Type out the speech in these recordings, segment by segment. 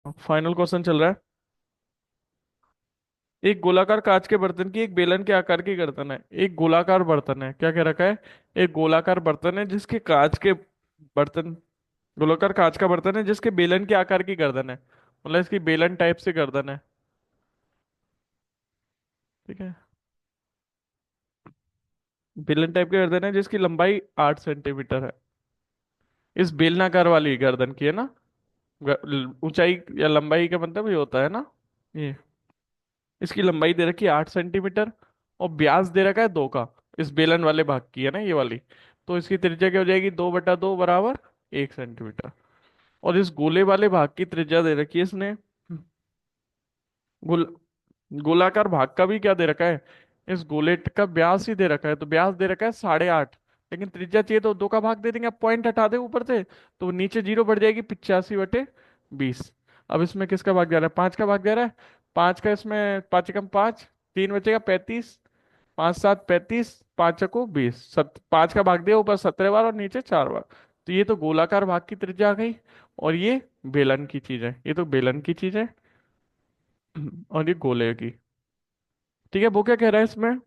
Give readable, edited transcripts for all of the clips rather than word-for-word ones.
Final question चल रहा है। एक गोलाकार कांच के बर्तन की एक बेलन के आकार की गर्दन है। एक गोलाकार बर्तन है, क्या कह रखा है? एक गोलाकार बर्तन है जिसके कांच के बर्तन गोलाकार कांच का बर्तन है जिसके बेलन के आकार की गर्दन है, मतलब इसकी बेलन टाइप से गर्दन है। ठीक है। बेलन टाइप की गर्दन है जिसकी लंबाई 8 सेंटीमीटर है। इस बेलनाकार वाली गर्दन की है ना। ऊंचाई या लंबाई का मतलब ये होता है ना। ये इसकी लंबाई दे रखी है 8 सेंटीमीटर और व्यास दे रखा है 2 का। इस बेलन वाले भाग की है ना ये वाली। तो इसकी त्रिज्या क्या हो जाएगी? 2/2 बराबर 1 सेंटीमीटर। और इस गोले वाले भाग की त्रिज्या दे रखी है इसने। गोल गोलाकार भाग का भी क्या दे रखा है? इस गोले का व्यास ही दे रखा है, तो व्यास दे रखा है 8.5। लेकिन त्रिज्या चाहिए तो 2 का भाग दे देंगे। अब पॉइंट हटा दे ऊपर से तो नीचे जीरो बढ़ जाएगी, 85/20। अब इसमें किसका भाग जा रहा है? 5 का भाग जा रहा है। 5 का, इसमें 5 एकम 5, 3 बचेगा 35। 5 7 35, 5 चको 20, 5 का भाग दिया ऊपर 17 बार और नीचे 4 बार। तो ये तो गोलाकार भाग की त्रिज्या आ गई। और ये बेलन की चीज है, ये तो बेलन की चीज है। और ये गोले की। ठीक है, वो क्या कह रहा है इसमें?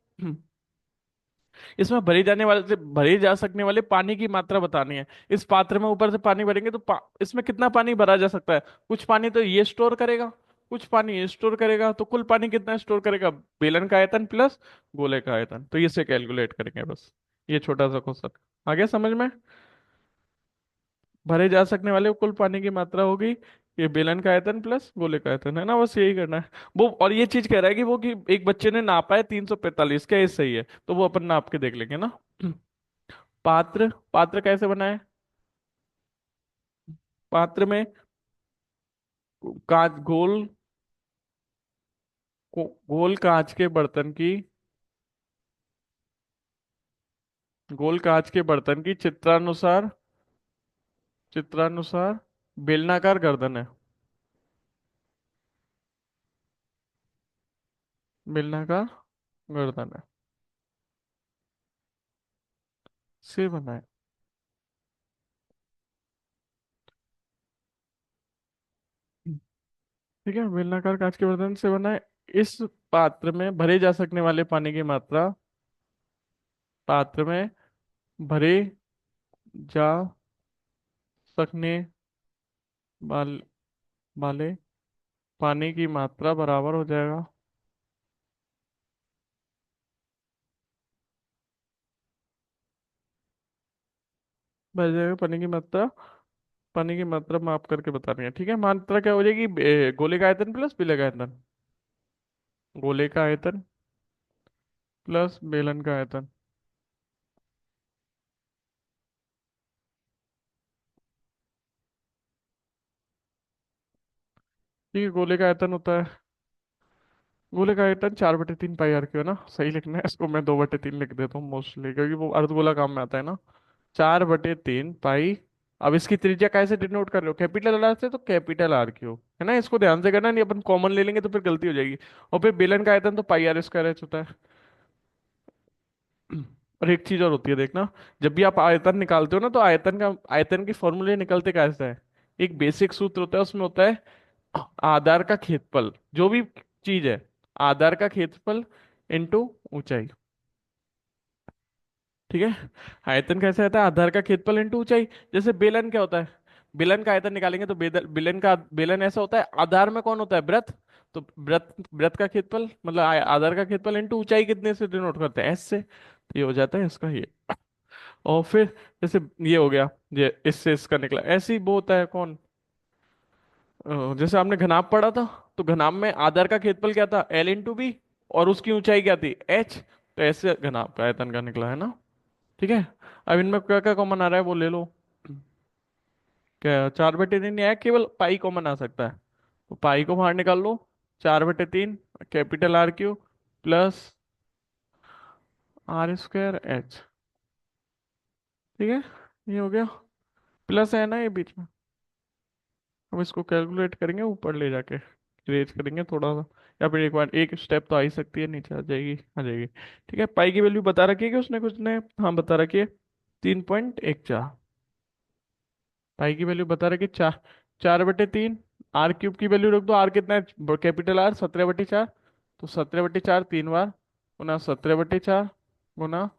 इसमें भरे जा सकने वाले पानी की मात्रा बतानी है। इस पात्र में ऊपर से पानी भरेंगे तो इसमें कितना पानी भरा जा सकता है? कुछ पानी तो ये स्टोर करेगा, कुछ पानी ये स्टोर करेगा, तो कुल पानी कितना स्टोर करेगा? बेलन का आयतन प्लस गोले का आयतन, तो इसे कैलकुलेट करेंगे बस। ये छोटा सा क्वेश्चन आ गया समझ में? भरे जा सकने वाले कुल पानी की मात्रा होगी ये बेलन का आयतन प्लस गोले का आयतन, है ना? बस यही करना है। वो और ये चीज कह रहा है कि वो कि एक बच्चे ने नापा है 345, क्या ये सही है? तो वो अपन नाप के देख लेंगे ना। पात्र पात्र कैसे बना है? पात्र में कांच गोल कांच के बर्तन की गोल कांच के बर्तन की चित्रानुसार बेलनाकार गर्दन है। बेलनाकार गर्दन है से बना है। ठीक है, बेलनाकार कांच के बर्तन से बना है। इस पात्र में भरे जा सकने वाले पानी की मात्रा पात्र में भरे जा सकने वाल, वाले पानी की मात्रा बराबर हो जाएगा। भर जाएगा पानी की मात्रा माप करके बतानी है। ठीक है, मात्रा क्या हो जाएगी? गोले का आयतन प्लस बेलन का आयतन। गोले का आयतन प्लस बेलन का आयतन। ठीक है, गोले का आयतन होता है, गोले का आयतन 4/3 पाई आर क्यू है ना। सही लिखना है इसको, मैं 2/3 लिख देता हूँ मोस्टली, क्योंकि वो अर्धगोला काम में आता है ना। 4/3 पाई। अब इसकी त्रिज्या कैसे डिनोट कर रहे हो? कैपिटल आर से तो कैपिटल आर क्यू, है ना? इसको ध्यान से करना, नहीं अपन कॉमन ले लेंगे तो फिर गलती हो जाएगी। और फिर बेलन का आयतन तो पाई आर स्क्वायर एच होता है। और एक चीज और होती है देखना, जब भी आप आयतन निकालते हो ना, तो आयतन के फॉर्मूले निकलते कैसे हैं? एक बेसिक सूत्र होता है, उसमें होता है आधार का क्षेत्रफल, जो भी चीज है, आधार का क्षेत्रफल इंटू ऊंचाई। ठीक है। आयतन कैसे आता है? आधार का क्षेत्रफल इंटू ऊंचाई। जैसे बेलन क्या होता है? बेलन का आयतन निकालेंगे तो बेलन ऐसा होता है, आधार में कौन होता है? वृत्त। तो वृत्त वृत्त का क्षेत्रफल मतलब आधार का क्षेत्रफल इंटू ऊंचाई कितने से डिनोट करते हैं? एस से। तो ये हो जाता है इसका ये। और फिर जैसे ये हो गया, ये इससे इसका निकला, ऐसे ही वो होता है कौन? जैसे आपने घनाभ पढ़ा था, तो घनाभ में आधार का क्षेत्रफल क्या था? L × B। और उसकी ऊंचाई क्या थी? H। तो ऐसे घनाभ का आयतन का निकला है ना। ठीक है। अब इनमें क्या क्या कॉमन आ रहा है वो ले लो। क्या 4/3 है? केवल पाई कॉमन आ सकता है, तो पाई को बाहर निकाल लो। 4/3 capital R Q plus R² H। ठीक है, ये हो गया। प्लस है ना ये बीच में। अब इसको कैलकुलेट करेंगे ऊपर ले जाके, रेज करेंगे थोड़ा सा। या फिर एक बार एक स्टेप तो आ ही सकती है, नीचे आ जाएगी, आ जाएगी। ठीक है, पाई की वैल्यू बता रखी है कि उसने कुछ ने? हाँ बता रखी है, 3.14। पाई की वैल्यू बता रखी है 4/3 आर क्यूब की वैल्यू रख दो। आर कितना है, कैपिटल आर 17/4। तो 17/4 3 बार, गुना 17/4 गुना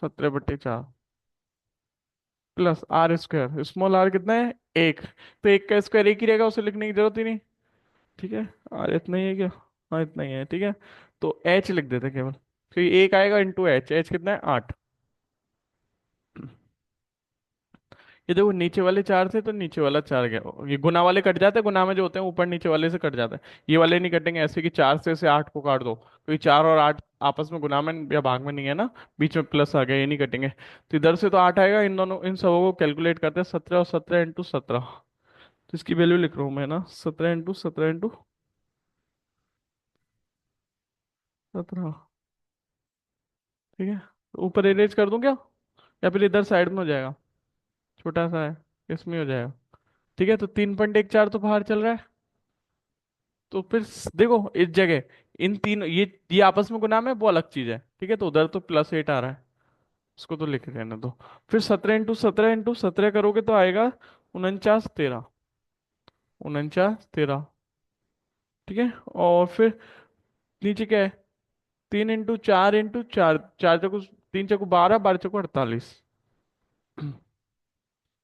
17/4 plus R square. Small R कितना है, एक। तो एक का स्क्वायर एक ही रहेगा, उसे लिखने की जरूरत ही नहीं। ठीक है। आर इतना ही है क्या? हाँ इतना ही है, ठीक है। तो एच लिख देते केवल, क्योंकि एक आएगा इंटू एच। एच कितना है, 8। ये देखो नीचे वाले चार थे तो नीचे वाला चार गया। ये गुना वाले कट जाते हैं, गुना में जो होते हैं ऊपर नीचे वाले से कट जाते हैं। ये वाले नहीं कटेंगे, ऐसे कि चार से 8 को काट दो, क्योंकि 4 और 8 आपस में गुना में या भाग में नहीं है ना, बीच में प्लस आ गया, ये नहीं कटेंगे। तो इधर से तो 8 आएगा, इन दोनों इन सबों को कैलकुलेट करते हैं। 17 और 17 इंटू 17। तो इसकी वैल्यू लिख रहा हूँ मैं ना, 17 इंटू 17 ठीक है। तो ऊपर इरेज कर दूं क्या, या फिर इधर साइड में हो जाएगा, छोटा सा है, इसमें हो जाएगा। ठीक है। तो 3.14 तो बाहर चल रहा है। तो फिर देखो इस जगह, इन तीन ये आपस में गुना में वो अलग चीज है, ठीक है। तो उधर तो +8 आ रहा है, उसको तो लिख लेना दो। फिर 17 इंटू 17 करोगे तो आएगा 49 13। 49 13, ठीक है। और फिर नीचे क्या है, 3 इंटू 4 इंटू 4, 4 चौको 3 चौको 12, 12 चौको 48।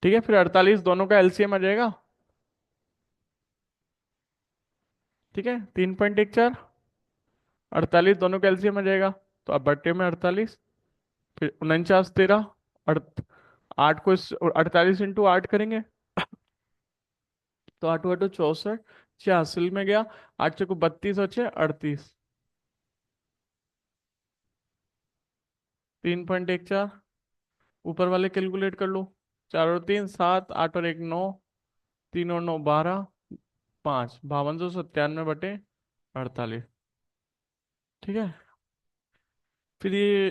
ठीक है। फिर 48 दोनों का एलसीएम आ जाएगा। ठीक है। 3.14, 48 दोनों का एलसीएम आ जाएगा। तो अब बट्टे में 48, फिर 49 13, 8 को 48 इंटू 8 करेंगे, तो 8 8 64, 86 में गया। 8 चौको 32 और 6 38। 3.14, ऊपर वाले कैलकुलेट कर लो। 4 और 3 7, 8 और 1 9, 3 और 9 12, 5 5297/48। ठीक है। फिर ये,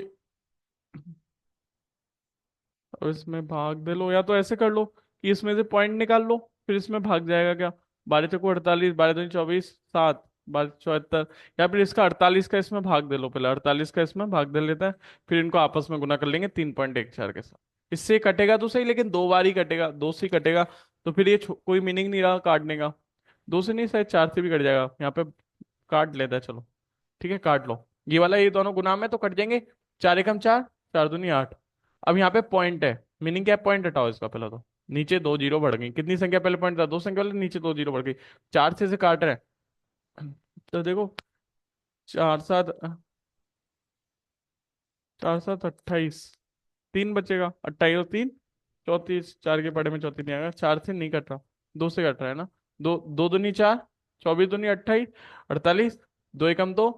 अब इसमें भाग दे लो, या तो ऐसे कर लो कि इसमें से पॉइंट निकाल लो, फिर इसमें भाग जाएगा क्या। 12 चौको 48, 12 दूनी 24, 7, 12 74। या फिर इसका 48 का इसमें भाग दे लो, पहले 48 का इसमें भाग दे लेते हैं, फिर इनको आपस में गुना कर लेंगे 3.14 के साथ। इससे कटेगा तो सही, लेकिन 2 बार ही कटेगा, 2 से ही कटेगा। तो फिर ये कोई मीनिंग नहीं रहा काटने का। 2 से नहीं, शायद 4 से भी कट जाएगा यहाँ पे। काट लेता है चलो। ठीक है, काट लो। ये वाला, ये दोनों गुना में तो कट जाएंगे। 4 एकम 4, 4 दूनी 8। अब यहाँ पे पॉइंट है, मीनिंग क्या है, पॉइंट हटाओ इसका पहले तो। नीचे 2 जीरो बढ़ गई, कितनी संख्या पहले पॉइंट था, 2 संख्या वाले, नीचे 2 जीरो बढ़ गई। 4 से काट रहे हैं। तो देखो, 4 7, 4 7 28, 3 बचेगा, 28 और 3 34। 4 के पड़े में 34 नहीं आएगा, 4 से नहीं कट रहा, 2 से कट रहा है ना। 2 2 दूनी 4, 24 दूनी 28, 48। 2 एकम 2,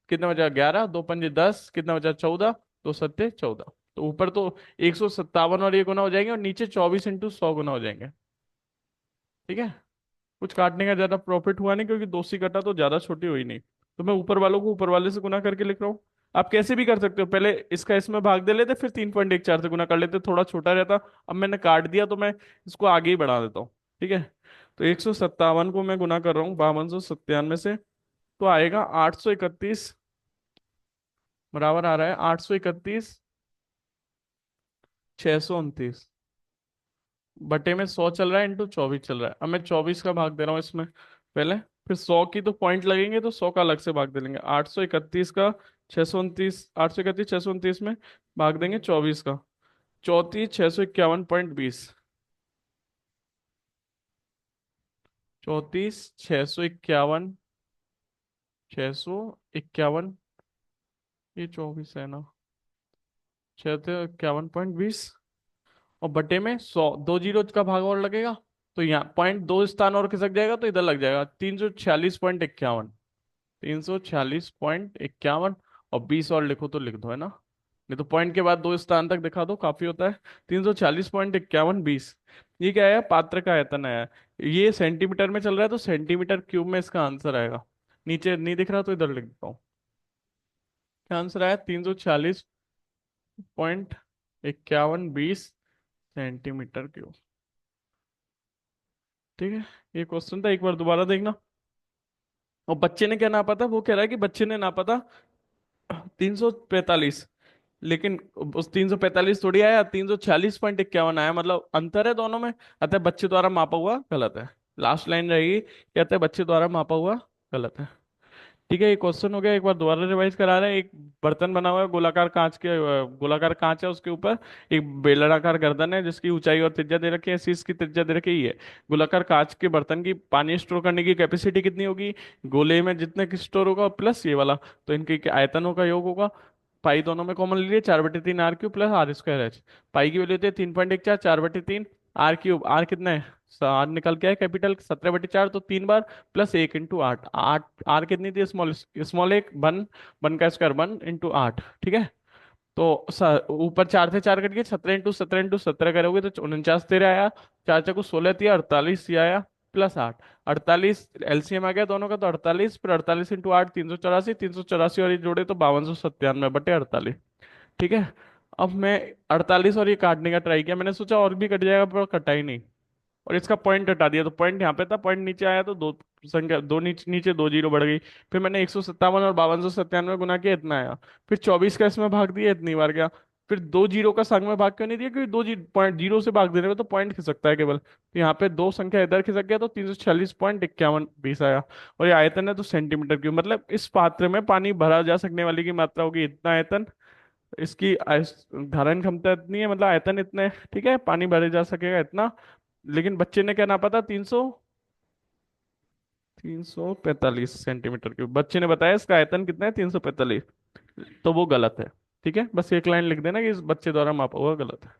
कितना बचा, 11। 2 पंजे 10, कितना बचा, 14। 2 सत्ते 14। तो ऊपर तो 157 और ये गुना हो जाएंगे, और नीचे 24 इंटू 100 गुना हो जाएंगे। ठीक है। कुछ काटने का ज्यादा प्रॉफिट हुआ नहीं, क्योंकि 2 से कटा तो ज्यादा छोटी हुई नहीं। तो मैं ऊपर वालों को ऊपर वाले से गुना करके लिख रहा हूँ। आप कैसे भी कर सकते हो, पहले इसका इसमें भाग दे लेते, फिर 3.14 से गुना कर लेते, थोड़ा छोटा रहता। अब मैंने काट दिया तो मैं इसको आगे ही बढ़ा देता हूँ। ठीक है। तो 157 को मैं गुना कर रहा हूँ 5297 से, तो आएगा 831, बराबर आ रहा है 831 629। बटे में 100 चल रहा है, इंटू 24 चल रहा है। अब मैं 24 का भाग दे रहा हूँ इसमें पहले, फिर 100 की तो पॉइंट लगेंगे, तो 100 का अलग से भाग दे लेंगे। 831 का 629, 831 629 में भाग देंगे 24 का। 34 651.20। 34 651, 651, ये 24 है ना, 651.20। और बटे में 100, 2 जीरो का भाग और लगेगा, तो यहाँ पॉइंट 2 स्थान और खिसक जाएगा, तो इधर लग जाएगा 346.51। 346.51, और 20 और लिखो तो लिख दो, है ना। नहीं तो पॉइंट के बाद 2 स्थान तक दिखा दो, काफी होता है। 346.51 20। ये क्या है, पात्र का आयतन है। ये सेंटीमीटर में चल रहा है, तो सेंटीमीटर क्यूब में इसका आंसर आएगा। नीचे नहीं दिख रहा तो इधर लिख देता हूँ। क्या आंसर आया, 346.51 20 सेंटीमीटर क्यूब। ठीक है। ये क्वेश्चन था, एक बार दोबारा देखना। और बच्चे ने क्या नापा था, वो कह रहा है कि बच्चे ने नापा था 345, लेकिन उस 345 थोड़ी आया, 346.51 आया, मतलब अंतर है दोनों में। अतः बच्चे द्वारा मापा हुआ गलत है। लास्ट लाइन रहेगी, कहते हैं बच्चे द्वारा मापा हुआ गलत है। ठीक है, ये क्वेश्चन हो गया, एक बार दोबारा रिवाइज करा रहे हैं। एक बर्तन बना हुआ है गोलाकार कांच के, गोलाकार कांच है, उसके ऊपर एक बेलनाकार गर्दन है जिसकी ऊंचाई और त्रिज्या दे रखी है, ऐसी इसकी त्रिज्या दे रखी है। गोलाकार कांच के बर्तन की पानी स्टोर करने की कैपेसिटी कितनी होगी, गोले में जितने की स्टोर होगा प्लस ये वाला, तो इनके के आयतनों का योग होगा। पाई दोनों में कॉमन ले लिए, 4/3 R³ प्लस R²H। पाई की वैल्यू होती है 3.14, 4/3 R³ आर कितना है, आर निकल के है कैपिटल 17/4, तो 3 बार प्लस 1 × 8, आठ आर कितनी थी स्मॉल, स्मॉल एक 1, 1 का स्क्वायर 1 × 8, ठीक है। तो ऊपर 4 से 4 कट गए, 17 × 17 × 17 करोगे तो 49 13 आया, 4 × 16 48 ये आया, +8, 48 एलसीएम आ गया दोनों का, तो 48, फिर 48 × 8 384, 384 और ये जोड़े तो 5297/48, ठीक है। अब मैं 48 और ये काटने का ट्राई किया, मैंने सोचा और भी कट जाएगा पर कटा ही नहीं, और इसका पॉइंट हटा दिया, तो पॉइंट यहाँ पे था, पॉइंट नीचे आया तो दो संख्या, दो नीचे नीचे 2 जीरो बढ़ गई। फिर मैंने 157 और 5297 गुना किया, इतना आया। फिर 24 का इसमें भाग दिया, इतनी बार गया। फिर 2 जीरो का संग में भाग क्यों नहीं दिया, क्योंकि दो जी पॉइंट जीरो से भाग देने में तो पॉइंट खिसकता है केवल, तो यहाँ पे दो संख्या इधर खिसक गया, तो 346.51 है। और ये आयतन है तो सेंटीमीटर क्यूब, मतलब इस पात्र में पानी भरा जा सकने वाली की मात्रा होगी इतना आयतन, इसकी धारण क्षमता इतनी है, मतलब आयतन इतने है, ठीक है, पानी भरे जा सकेगा इतना। लेकिन बच्चे ने क्या नापा था, 345 सेंटीमीटर क्यूब, बच्चे ने बताया इसका आयतन कितना है, 345, तो वो गलत है। ठीक है, बस एक लाइन लिख देना कि इस बच्चे द्वारा मापा हुआ गलत है।